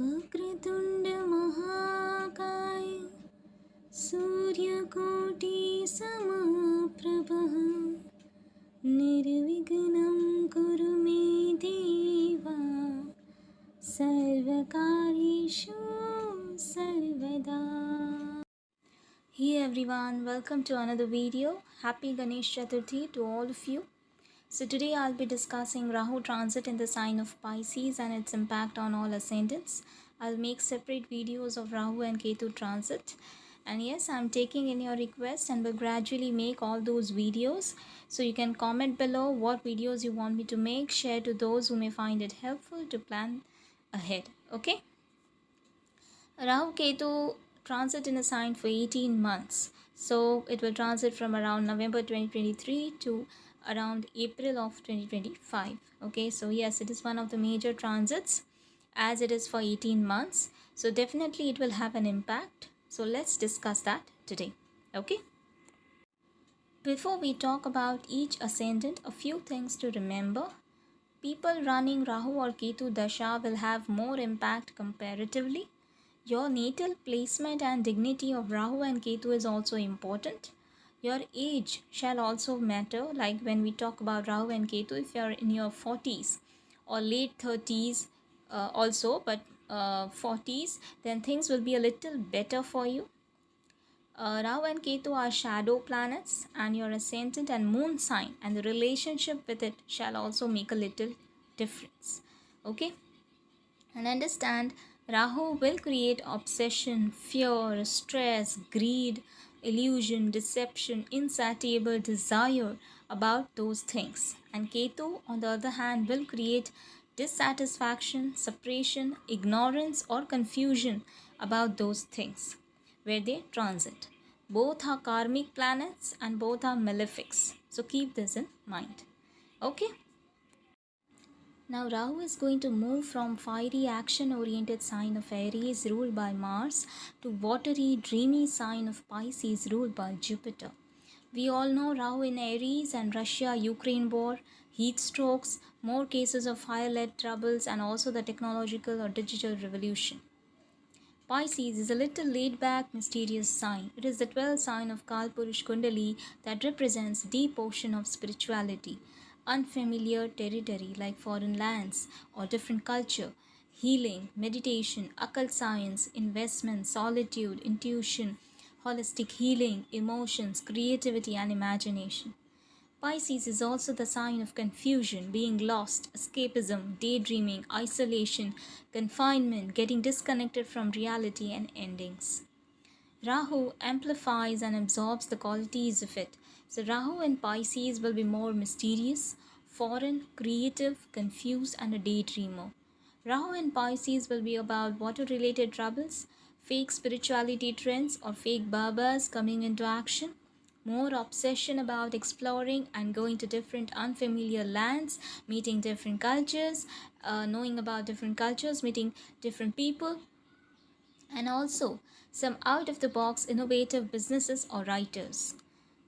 वक्रतुंड महाकाय सूर्यकोटि समप्रभः निर्विघ्नं कुरु मे देवा सर्वकार्येषु सर्वदा. Hey everyone, welcome to another video. Happy Ganesh Chaturthi to all of you. So today I'll be discussing Rahu transit in the sign of Pisces and its impact on all ascendants. I'll make separate videos of Rahu and Ketu transit. And yes, I'm taking in your request and will gradually make all those videos. So you can comment below what videos you want me to make, share to those who may find it helpful to plan ahead. Okay? Rahu Ketu transit in a sign for 18 months. So it will transit from around November 2023 to around April of 2025. Okay, so yes, it is one of the major transits as it is for 18 months. So definitely it will have an impact. So let's discuss that today. Okay. Before we talk about each ascendant, a few things to remember. People running Rahu or Ketu Dasha will have more impact comparatively. Your natal placement and dignity of Rahu and Ketu is also important. Your age shall also matter, like when we talk about Rahu and Ketu, if you are in your 40s or late 30s also, but 40s, then things will be a little better for you. Rahu and Ketu are shadow planets, and your ascendant and moon sign and the relationship with it shall also make a little difference. Okay? And understand, Rahu will create obsession, fear, stress, greed, illusion, deception, insatiable desire about those things. And Ketu, on the other hand, will create dissatisfaction, suppression, ignorance, or confusion about those things where they transit. Both are karmic planets and both are malefics. So keep this in mind. Okay? Now Rahu is going to move from fiery action-oriented sign of Aries ruled by Mars to watery dreamy sign of Pisces ruled by Jupiter. We all know Rahu in Aries and Russia-Ukraine war, heat strokes, more cases of fire-led troubles, and also the technological or digital revolution. Pisces is a little laid-back, mysterious sign. It is the 12th sign of Kalpurush Kundali that represents deep ocean of spirituality, unfamiliar territory like foreign lands or different culture, healing, meditation, occult science, investment, solitude, intuition, holistic healing, emotions, creativity, and imagination. Pisces is also the sign of confusion, being lost, escapism, daydreaming, isolation, confinement, getting disconnected from reality, and endings. Rahu amplifies and absorbs the qualities of it. So Rahu in Pisces will be more mysterious, foreign, creative, confused, and a daydreamer. Rahu in Pisces will be about water-related troubles, fake spirituality trends, or fake babas coming into action. More obsession about exploring and going to different unfamiliar lands, meeting different cultures, knowing about different cultures, meeting different people, and also some out-of-the-box innovative businesses or writers.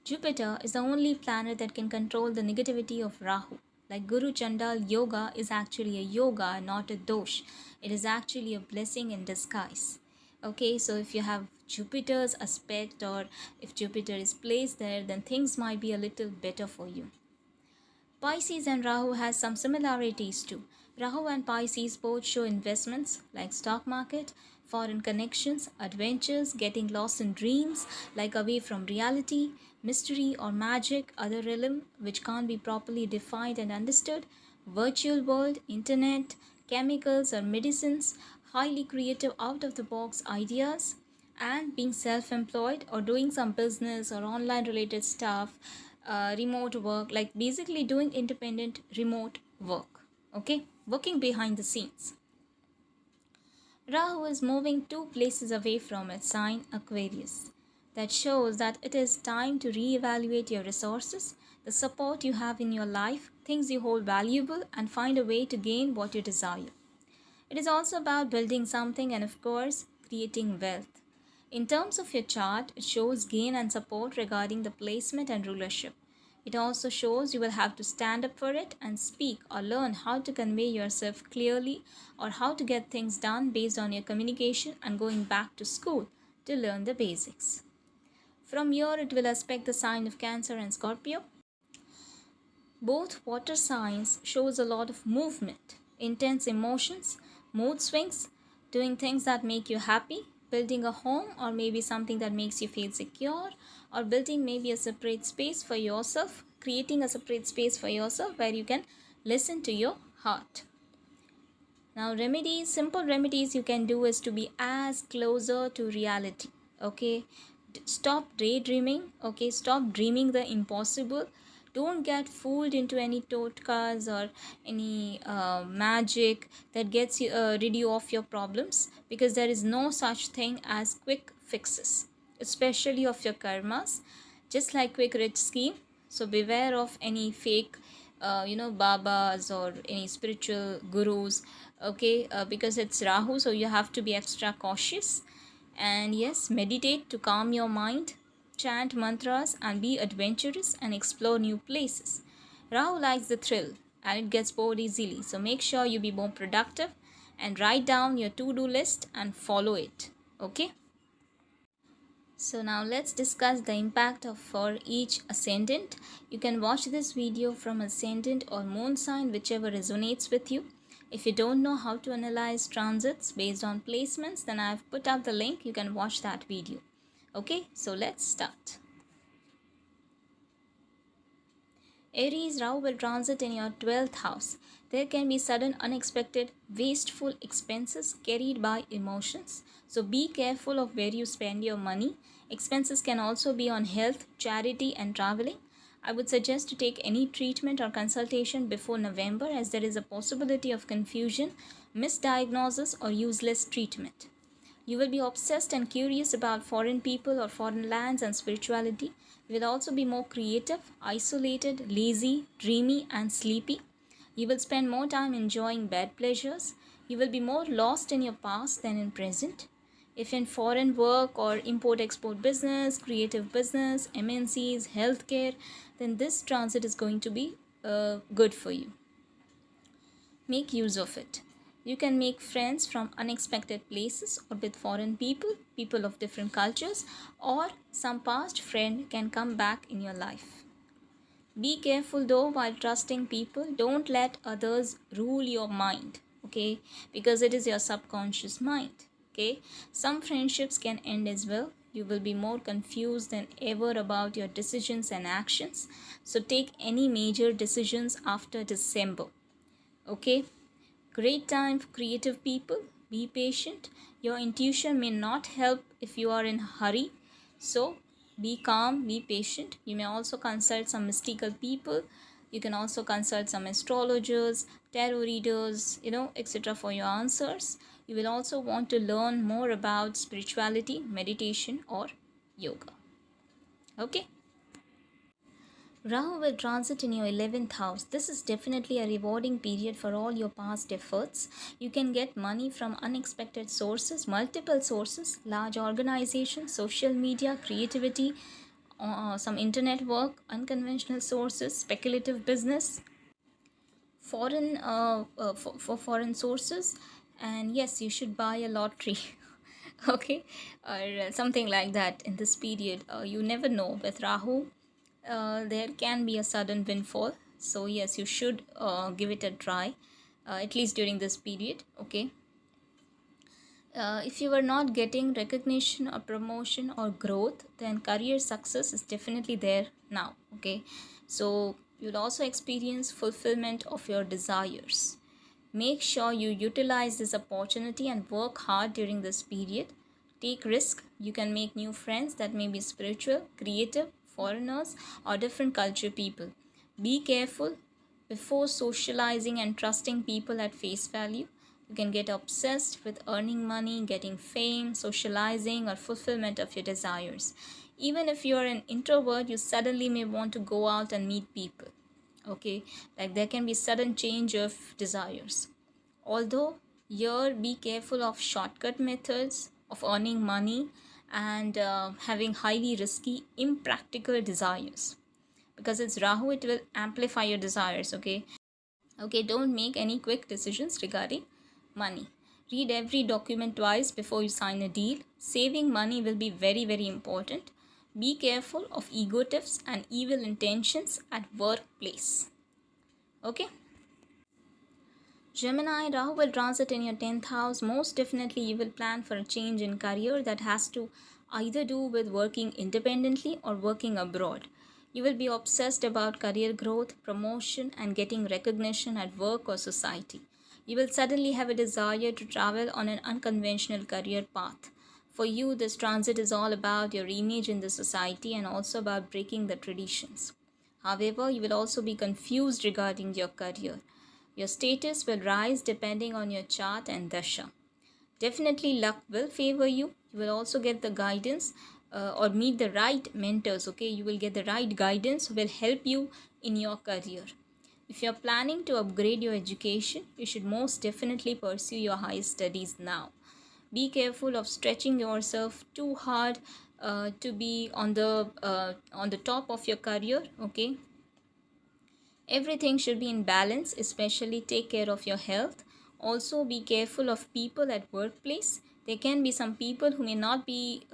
Jupiter is the only planet that can control the negativity of Rahu. Like Guru Chandal Yoga is actually a yoga, not a dosh. It is actually a blessing in disguise. Okay, so if you have Jupiter's aspect or if Jupiter is placed there, then things might be a little better for you. Pisces and Rahu has some similarities too. Rahu and Pisces both show investments like stock market, foreign connections, adventures, getting lost in dreams like away from reality, mystery or magic, other realm which can't be properly defined and understood, virtual world, internet, chemicals or medicines, highly creative out-of-the-box ideas, and being self-employed or doing some business or online related stuff, remote work, like basically doing independent remote work, okay, working behind the scenes. Rahu is moving 2 places away from its sign Aquarius. That shows that it is time to reevaluate your resources, the support you have in your life, things you hold valuable, and find a way to gain what you desire. It is also about building something and, of course, creating wealth. In terms of your chart, it shows gain and support regarding the placement and rulership. It also shows you will have to stand up for it and speak or learn how to convey yourself clearly or how to get things done based on your communication and going back to school to learn the basics. From here, it will aspect the sign of Cancer and Scorpio. Both water signs shows a lot of movement, intense emotions, mood swings, doing things that make you happy, building a home or maybe something that makes you feel secure, or building maybe a separate space for yourself, creating a separate space for yourself where you can listen to your heart. Now remedies, simple remedies you can do is to be as closer to reality. Okay, stop daydreaming. Okay, stop dreaming the impossible. Don't get fooled into any totkas or any magic that gets you rid you of your problems, because there is no such thing as quick fixes, especially of your karmas, just like quick rich scheme. So beware of any fake babas or any spiritual gurus. Okay, because it's Rahu, so you have to be extra cautious. And yes, meditate to calm your mind, chant mantras and be adventurous and explore new places. Rahu likes the thrill and it gets bored easily, so make sure you be more productive and write down your to-do list and follow it. Okay, so now let's discuss the impact of for each ascendant. You can watch this video from ascendant or moon sign, whichever resonates with you. If you don't know how to analyze transits based on placements, then I've put up the link. You can watch that video. Okay, so let's start. Aries, Rahu will transit in your 12th house. There can be sudden, unexpected, wasteful expenses carried by emotions. So be careful of where you spend your money. Expenses can also be on health, charity, and traveling. I would suggest to take any treatment or consultation before November, as there is a possibility of confusion, misdiagnosis, or useless treatment. You will be obsessed and curious about foreign people or foreign lands and spirituality. You will also be more creative, isolated, lazy, dreamy, and sleepy. You will spend more time enjoying bed pleasures. You will be more lost in your past than in present. If in foreign work or import-export business, creative business, MNCs, healthcare, then this transit is going to be good for you. Make use of it. You can make friends from unexpected places or with foreign people, people of different cultures, or some past friend can come back in your life. Be careful though while trusting people. Don't let others rule your mind, okay? Because it is your subconscious mind, okay? Some friendships can end as well. You will be more confused than ever about your decisions and actions. So take any major decisions after December, okay? Great time for creative people. Be patient. Your intuition may not help if you are in a hurry. So be calm, be patient. You may also consult some mystical people. You can also consult some astrologers, tarot readers, etc. for your answers. You will also want to learn more about spirituality, meditation, or yoga. Okay. Rahu will transit in your 11th house. This is definitely a rewarding period for all your past efforts. You can get money from unexpected sources, multiple sources, large organizations, social media, creativity, some internet work, unconventional sources, speculative business, foreign for foreign sources, and yes, you should buy a lottery. Okay, or something like that in this period. You never know with Rahu. There can be a sudden windfall, so yes, you should give it a try, at least during this period. Okay, if you are not getting recognition or promotion or growth, then career success is definitely there now. Okay, so you'll also experience fulfillment of your desires. Make sure you utilize this opportunity and work hard during this period. Take risk. You can make new friends that may be spiritual, creative, foreigners, or different culture people. Be careful before socializing and trusting people at face value. You can get obsessed with earning money, getting fame, socializing, or fulfillment of your desires. Even if you are an introvert, you suddenly may want to go out and meet people. Okay, like there can be sudden change of desires. Although here, be careful of shortcut methods of earning money and having highly risky, impractical desires. because it's Rahu, it will amplify your desires. Okay, don't make any quick decisions regarding money. Read every document twice before you sign a deal. Saving money will be very, very important. Be careful of ego tips and evil intentions at workplace. Okay. Gemini, Rahu will transit in your 10th house. Most definitely, you will plan for a change in career that has to either do with working independently or working abroad. You will be obsessed about career growth, promotion, and getting recognition at work or society. You will suddenly have a desire to travel on an unconventional career path. For you, this transit is all about your image in the society and also about breaking the traditions. However, you will also be confused regarding your career. Your status will rise depending on your chart and dasha. Definitely luck will favor you. You will also get the guidance or meet the right mentors. Okay, you will get the right guidance who will help you in your career. If you're planning to upgrade your education, you should most definitely pursue your higher studies now. Be careful of stretching yourself too hard to be on the top of your career. Okay, everything should be in balance, especially take care of your health. Also be careful of people at workplace. There can be some people who may not be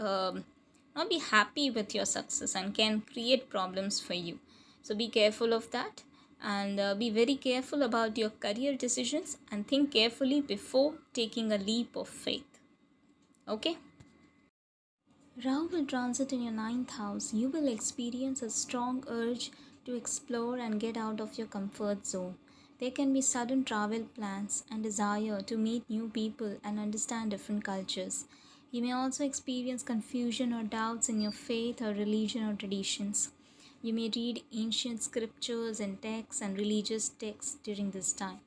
happy with your success and can create problems for you. So be careful of that, and be very careful about your career decisions and think carefully before taking a leap of faith. Okay. Rahu will transit in your 9th house. You will experience a strong urge to explore and get out of your comfort zone. There can be sudden travel plans and desire to meet new people and understand different cultures. You may also experience confusion or doubts in your faith or religion or traditions. You may read ancient scriptures and texts and religious texts during this time.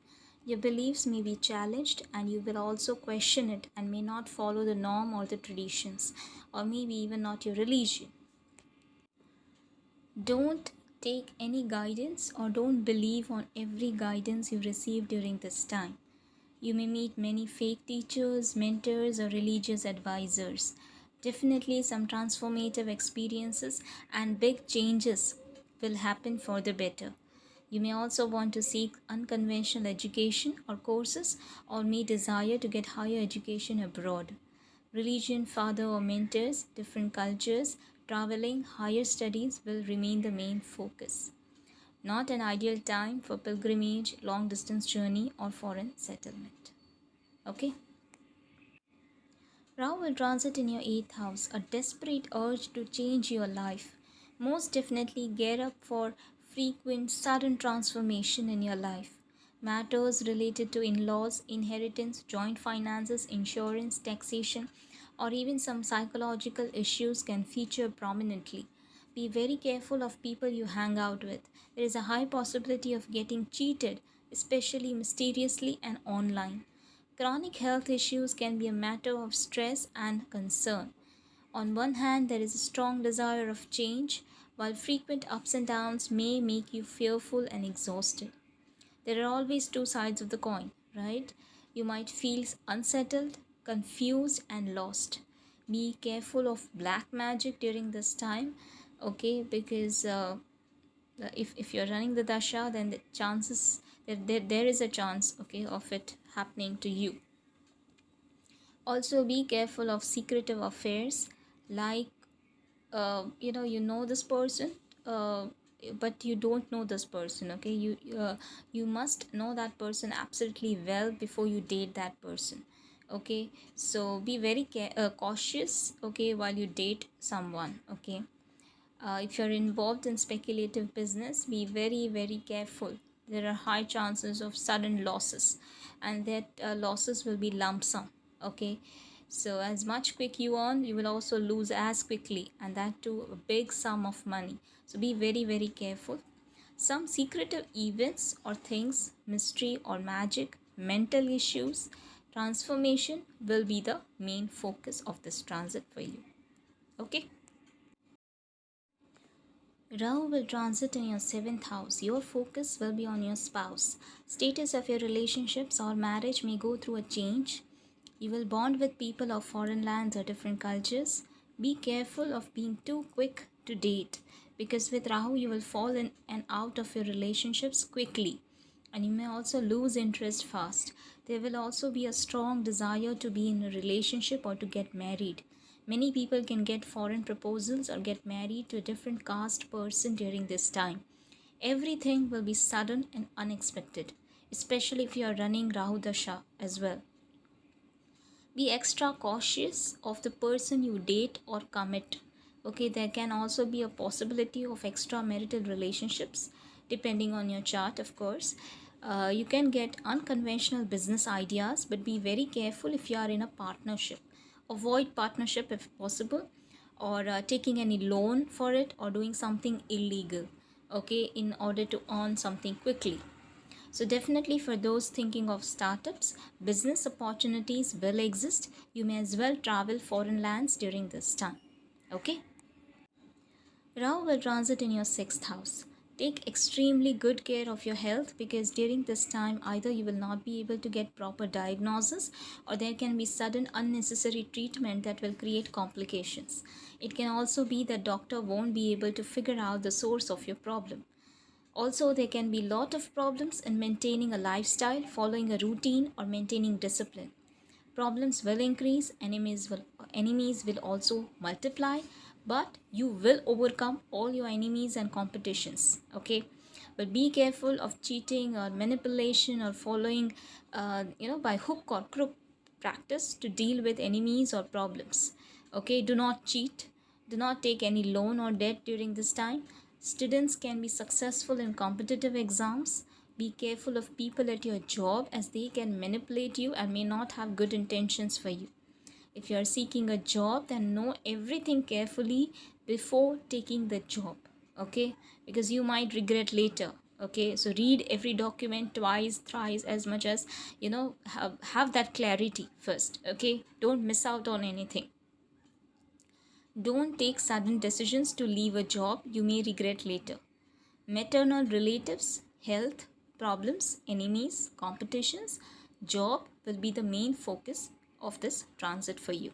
Your beliefs may be challenged and you will also question it and may not follow the norm or the traditions, or maybe even not your religion. Don't take any guidance or don't believe on every guidance you receive during this time. You may meet many fake teachers, mentors, or religious advisors. Definitely some transformative experiences and big changes will happen for the better. You may also want to seek unconventional education or courses, or may desire to get higher education abroad. Religion, father or mentors, different cultures, traveling, higher studies will remain the main focus. Not an ideal time for pilgrimage, long distance journey, or foreign settlement. Okay. Rahu will transit in your 8th house, a desperate urge to change your life. Most definitely gear up for frequent sudden transformation in your life. Matters related to in-laws, inheritance, joint finances, insurance, taxation, or even some psychological issues can feature prominently. Be very careful of people you hang out with. There is a high possibility of getting cheated, especially mysteriously and online. Chronic health issues can be a matter of stress and concern. On one hand, there is a strong desire of change, while frequent ups and downs may make you fearful and exhausted. There are always two sides of the coin, right? You might feel unsettled, confused, and lost. Be careful of black magic during this time, okay? Because if you're running the dasha, then the chances there is a chance, okay, of it happening to you. Also be careful of secretive affairs, like you know this person, but you don't know this person. Okay, you must know that person absolutely well before you date that person. Okay, so be very cautious, okay, while you date someone. Okay, if you're involved in speculative business, be very, very careful. There are high chances of sudden losses, and that losses will be lump sum. Okay, so as much quick you earn, you will also lose as quickly, and that too a big sum of money. So be very, very careful. Some secretive events or things, mystery or magic, mental issues, transformation will be the main focus of this transit for you. Okay. Rahu will transit in your 7th house. Your focus will be on your spouse. Status of your relationships or marriage may go through a change. You will bond with people of foreign lands or different cultures. Be careful of being too quick to date. because with Rahu you will fall in and out of your relationships quickly, and you may also lose interest fast. There will also be a strong desire to be in a relationship or to get married. Many people can get foreign proposals or get married to a different caste person during this time. Everything will be sudden and unexpected, especially if you are running Rahu Dasha as well. Be extra cautious of the person you date or commit. Okay, there can also be a possibility of extramarital relationships depending on your chart, of course. You can get unconventional business ideas, but be very careful if you are in a partnership. Avoid partnership if possible, or taking any loan for it, or doing something illegal, okay, in order to earn something quickly. So definitely for those thinking of startups, business opportunities will exist. You may as well travel foreign lands during this time. Okay. Rahu will transit in your 6th house. Take extremely good care of your health, because during this time either you will not be able to get proper diagnosis, or there can be sudden unnecessary treatment that will create complications. It can also be that doctor won't be able to figure out the source of your problem. Also, there can be lot of problems in maintaining a lifestyle, following a routine, or maintaining discipline. Problems will increase, enemies will also multiply, but you will overcome all your enemies and competitions. Okay, but be careful of cheating or manipulation or following by hook or crook practice to deal with enemies or problems. Okay, do not cheat, do not take any loan or debt during this time. Students can be successful in competitive exams. Be careful of people at your job, as they can manipulate you and may not have good intentions for you. If you are seeking a job, then know everything carefully before taking the job, okay? Because you might regret later, okay? So read every document twice, thrice, as much as have that clarity first, okay? Don't miss out on anything. Don't take sudden decisions to leave a job you may regret later. Maternal relatives, health problems, enemies, competitions, job will be the main focus of this transit for you.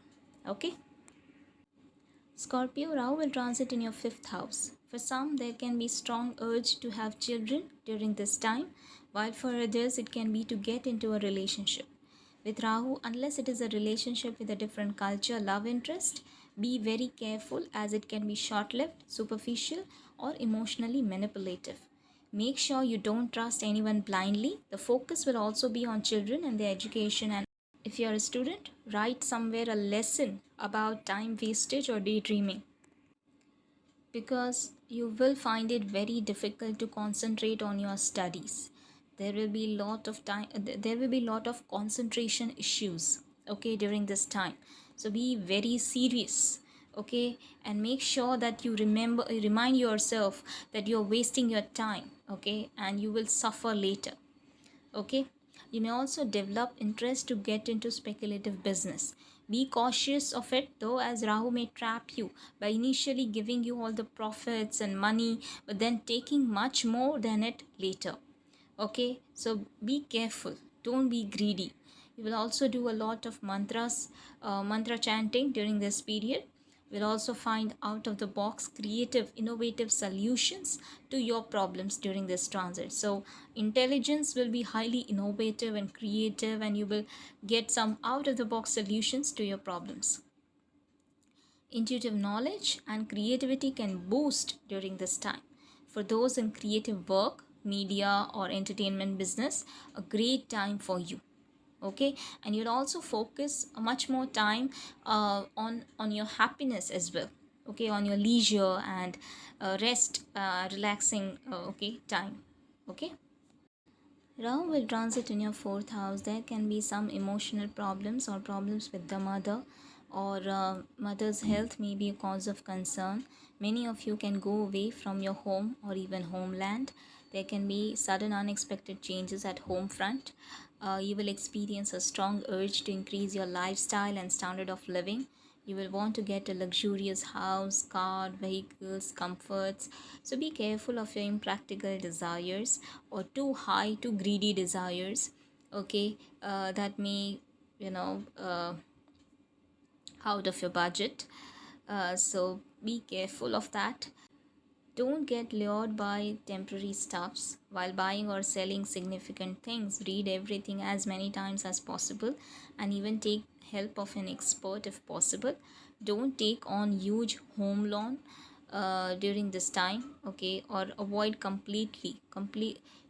Okay. Scorpio, Rahu will transit in your 5th house. For some, there can be strong urge to have children during this time, while for others, it can be to get into a relationship. With Rahu, unless it is a relationship with a different culture, love interest, be very careful, as it can be short-lived, superficial, or emotionally manipulative. Make sure you don't trust anyone blindly. The focus will also be on children and their education, and if you are a student, write somewhere a lesson about time wastage or daydreaming, because you will find it very difficult to concentrate on your studies. There will be lot of concentration issues, okay, during this time. So be very serious, okay, and make sure that you remind yourself that you're wasting your time, okay, and you will suffer later. Okay, you may also develop interest to get into speculative business. Be cautious of it though, as Rahu may trap you by initially giving you all the profits and money, but then taking much more than it later. Okay, so be careful, don't be greedy. You will also do a lot of mantra chanting during this period. Will also find out of the box creative innovative solutions to your problems during this transit. So intelligence will be highly innovative and creative, and you will get some out of the box solutions to your problems. Intuitive knowledge and creativity can boost during this time. For those in creative work, media, or entertainment business, a great time for you. Okay, and you'll also focus much more time on your happiness as well. Okay, on your leisure and rest, relaxing, okay, time. Okay. Rahu will transit in your 4th house. There can be some emotional problems or problems with the mother, or mother's health may be a cause of concern. Many of you can go away from your home or even homeland. There can be sudden unexpected changes at home front. You will experience a strong urge to increase your lifestyle and standard of living. You will want to get a luxurious house, car, vehicles, comforts. So be careful of your impractical desires or too high, too greedy desires. Okay, that may, out of your budget. So be careful of that. Don't get lured by temporary stuffs while buying or selling significant things. Read everything as many times as possible and even take help of an expert if possible. Don't take on huge home loan during this time, okay, or avoid complete.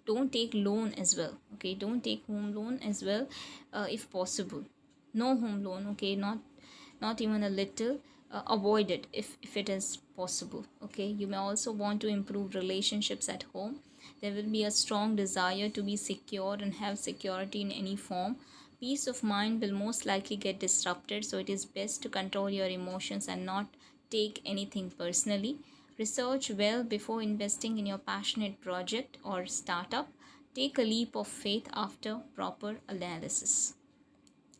Don't take loan as well, okay. Don't take home loan as well, if possible. No home loan, okay, not even a little. Avoid it if it is possible, okay. You may also want to improve relationships at home. There will be a strong desire to be secure and have security in any form. Peace of mind will most likely get disrupted, so it is best to control your emotions and not take anything personally. Research well before investing in your passionate project or startup. Take a leap of faith after proper analysis,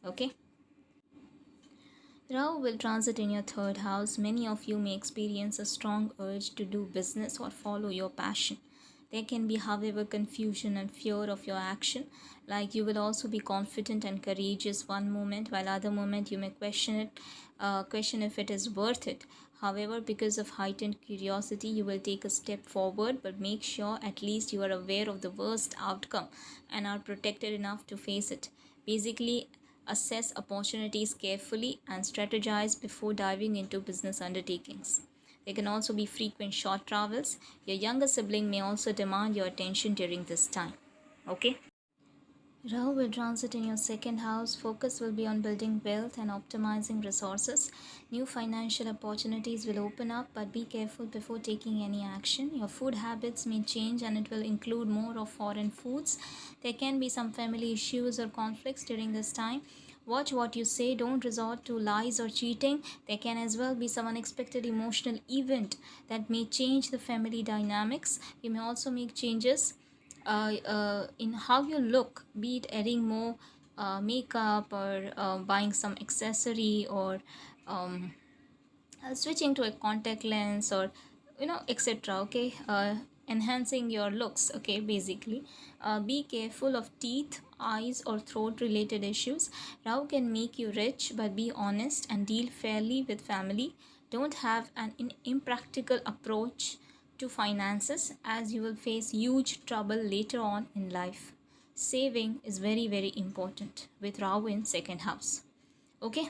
okay. Rahu will transit in your third house. Many of you may experience a strong urge to do business or follow your passion. There can be, however, confusion and fear of your action. Like, you will also be confident and courageous one moment, while other moment you may question if it is worth it. However, because of heightened curiosity, you will take a step forward, but make sure at least you are aware of the worst outcome and are protected enough to face it. Basically, assess opportunities carefully and strategize before diving into business undertakings. There can also be frequent short travels. Your younger sibling may also demand your attention during this time. Okay? Rahu will transit in your second house. Focus will be on building wealth and optimizing resources. New financial opportunities will open up, but be careful before taking any action. Your food habits may change and it will include more of foreign foods. There can be some family issues or conflicts during this time. Watch what you say, don't resort to lies or cheating. There can as well be some unexpected emotional event that may change the family dynamics. You may also make changes in how you look, be it adding more makeup or buying some accessory or switching to a contact lens or etc, okay. Enhancing your looks, okay. Basically, be careful of teeth, eyes or throat related issues. Rahu can make you rich, but be honest and deal fairly with family. Don't have an impractical approach to finances, as you will face huge trouble later on in life. Saving is very important with Rahu in second house, okay.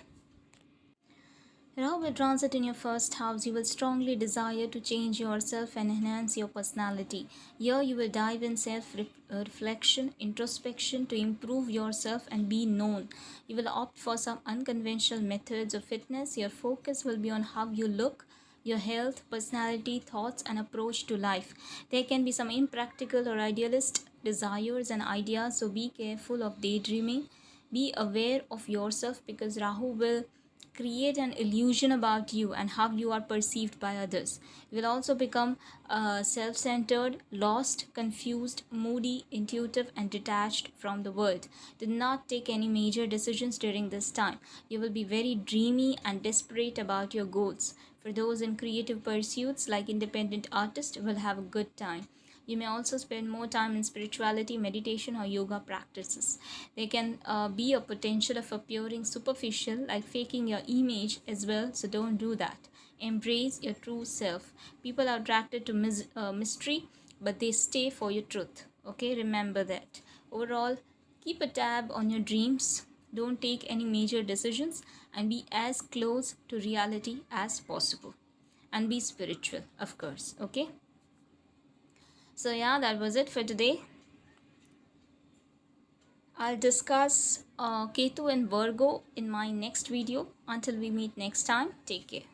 Rahu will transit in your first house. You will strongly desire to change yourself and enhance your personality. Here you will dive in self-reflection, introspection to improve yourself and be known. You will opt for some unconventional methods of fitness. Your focus will be on how you look, your health, personality, thoughts and approach to life. There can be some impractical or idealist desires and ideas, so be careful of daydreaming. Be aware of yourself, because Rahu will create an illusion about you and how you are perceived by others. You will also become self-centered, lost, confused, moody, intuitive and detached from the world. Do not take any major decisions during this time. You will be very dreamy and desperate about your goals. For those in creative pursuits like independent artists, will have a good time. You may also spend more time in spirituality, meditation or yoga practices. There can be a potential of appearing superficial, like faking your image as well, so don't do that. Embrace your true self. People are attracted to mystery, but they stay for your truth. Okay, remember that. Overall, keep a tab on your dreams. Don't take any major decisions and be as close to reality as possible. And be spiritual, of course. Okay. So yeah, that was it for today. I'll discuss Ketu and Virgo in my next video. Until we meet next time, take care.